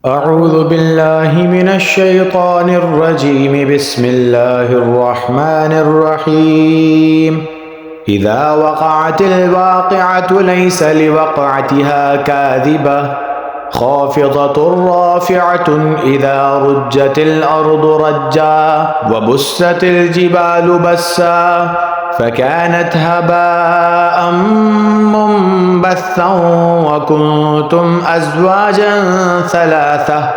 أعوذ بالله من الشيطان الرجيم. بسم الله الرحمن الرحيم. إذا وقعت الواقعة ليس لوقعتها كاذبة خافضة رافعة إذا رجت الأرض رجا وبست الجبال بسا فكانت هباء منبثا وكنتم أزواجا ثلاثة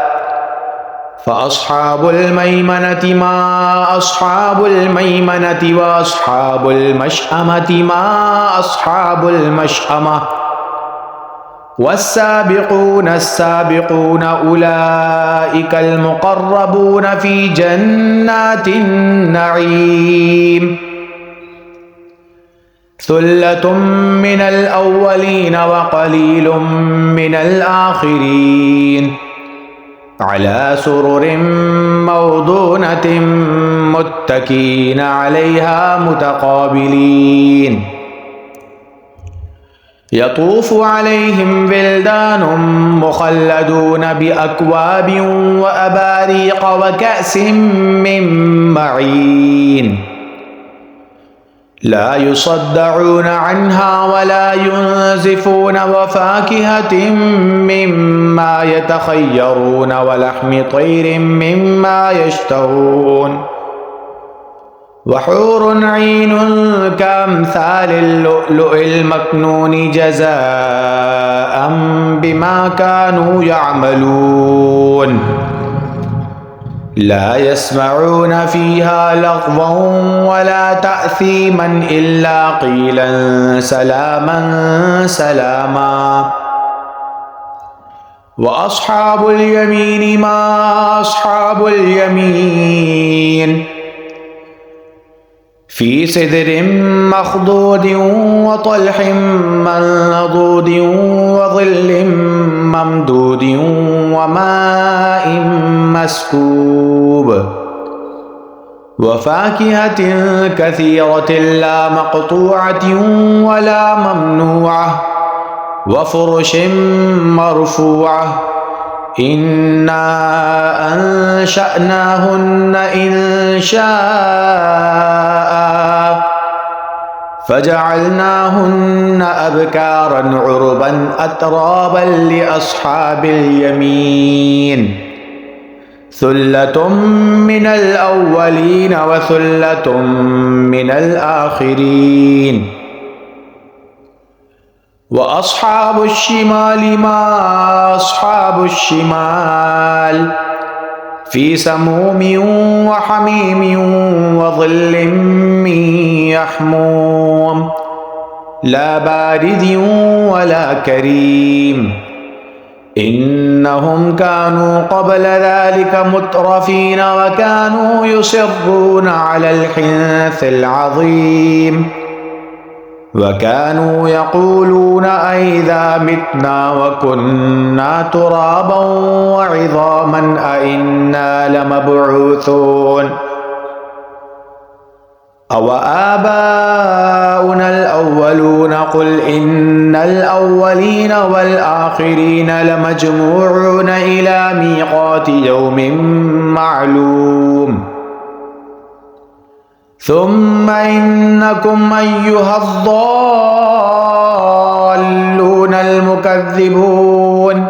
فأصحاب الميمنة ما أصحاب الميمنة وأصحاب المشأمة ما أصحاب المشأمة والسابقون السابقون أولئك المقربون في جنات النعيم. ثلة من الأولين وقليل من الآخرين على سرر موضونة متكئين عليها متقابلين يطوف عليهم ولدان مخلدون بأكواب وأباريق وكأس من معين لا يصدعون عنها ولا ينزفون وفاكهة مما يتخيرون ولحم طير مما يشتهون وحور عين كأمثال اللؤلؤ المكنون جزاء بما كانوا يعملون لا يسمعون فيها لغوا ولا تأثيما إلا قيلا سلاما سلاما. وأصحاب اليمين ما أصحاب اليمين في سدر مخضود وطلح منضود وظل ممدود وماء مسكوب وفاكهة كثيرة لا مقطوعة ولا ممنوعة وفرش مرفوعة إنا أنشأناهن إنشاء فجعلناهن أبكارا عربا أترابا لأصحاب اليمين ثلة من الأولين وثلة من الآخرين. وأصحاب الشمال ما أصحاب الشمال في سموم وحميم وظل من يحموم لا بارد ولا كريم إنهم كانوا قبل ذلك مترفين وكانوا يصرون على الحنث العظيم وكانوا يقولون أئذا متنا وكنا ترابا وعظاما أئنا لمبعوثون أو آباؤنا الأولون قل إن الأولين والآخرين لمجموعون إلى ميقات يوم معلوم ثم إنكم أيها الضالون المكذبون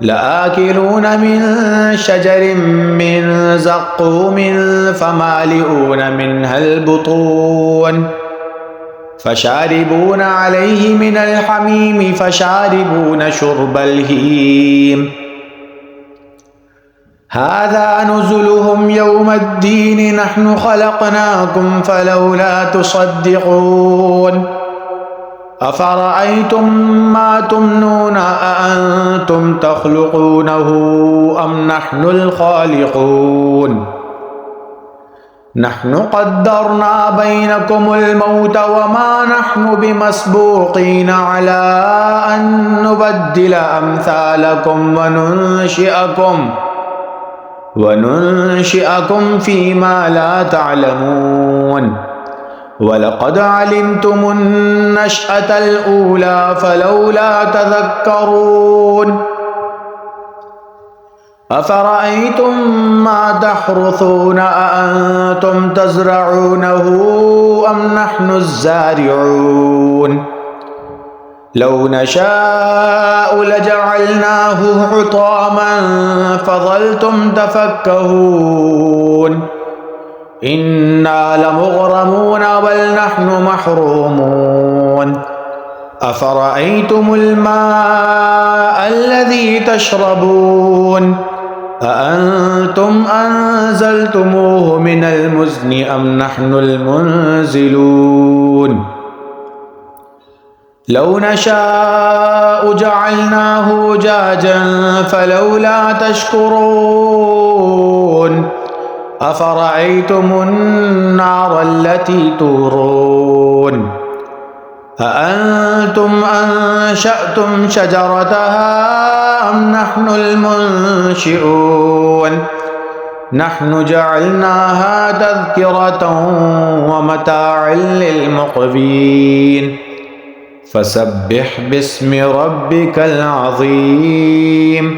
لآكلون من شجر من زقوم فمالئون منها البطون فشاربون عليه من الحميم فشاربون شرب الهيم هذا نزلهم يوم الدين نحن خلقناكم فلولا تصدقون أفرأيتم ما تمنون أأنتم تخلقونه أم نحن الخالقون نحن قدرنا بينكم الموت وما نحن بمسبوقين على أن نبدل أمثالكم وننشئكم فيما لا تعلمون ولقد علمتم النشأة الأولى فلولا تذكرون أفرأيتم ما تحرثون أأنتم تزرعونه أم نحن الزارعون لو نشاء لجعلناه حطاما فظلتم تفكهون إنا لمغرمون بل نحن محرومون أفرأيتم الماء الذي تشربون أأنتم أنزلتموه من المزن أم نحن المنزلون لو نشاء جعلناه أجاجا فلولا تشكرون أفرأيتم النار التي تورون أأنتم أنشأتم شجرتها أم نحن المنشئون نحن جعلناها تذكرة ومتاعا للمقوين فسبح باسم ربك العظيم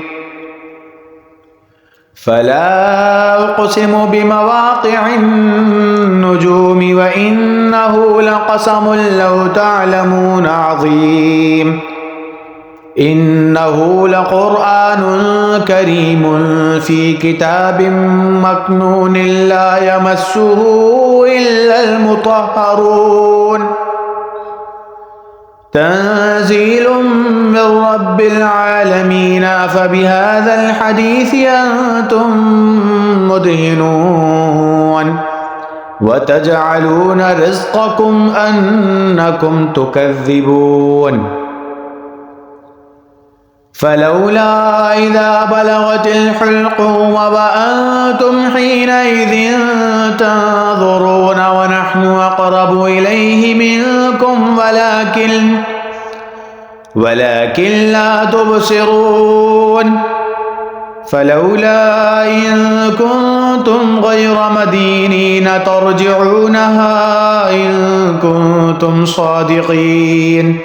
فلا أقسم بمواقع النجوم وإنه لقسم لو تعلمون عظيم إنه لقرآن كريم في كتاب مكنون لا يمسه إلا المطهرون تنزيل من رب العالمين أفبهذا الحديث أنتم مدهنون وتجعلون رزقكم أنكم تكذبون فلولا إذا بلغت الحلقوم وأنتم حينئذ تنظرون ونحن أقرب إليه منكم ولكن لا تبصرون فلولا إن كنتم غير مدينين ترجعونها إن كنتم صادقين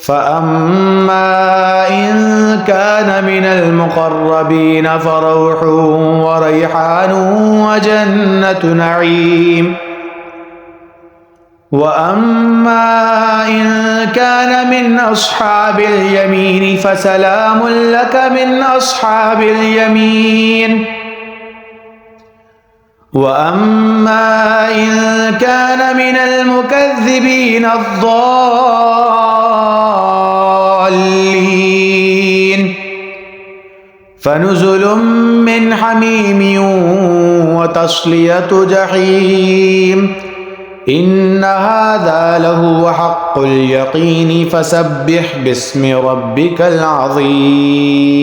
فأما إن كان من المقربين فروح وريحان وجنة نعيم وأما إن كان من أصحاب اليمين فسلام لك من أصحاب اليمين وأما إن كان من المكذبين الضالين فنزل من حميم وتصلية جحيم إن هذا لهو حق اليقين فسبح باسم ربك العظيم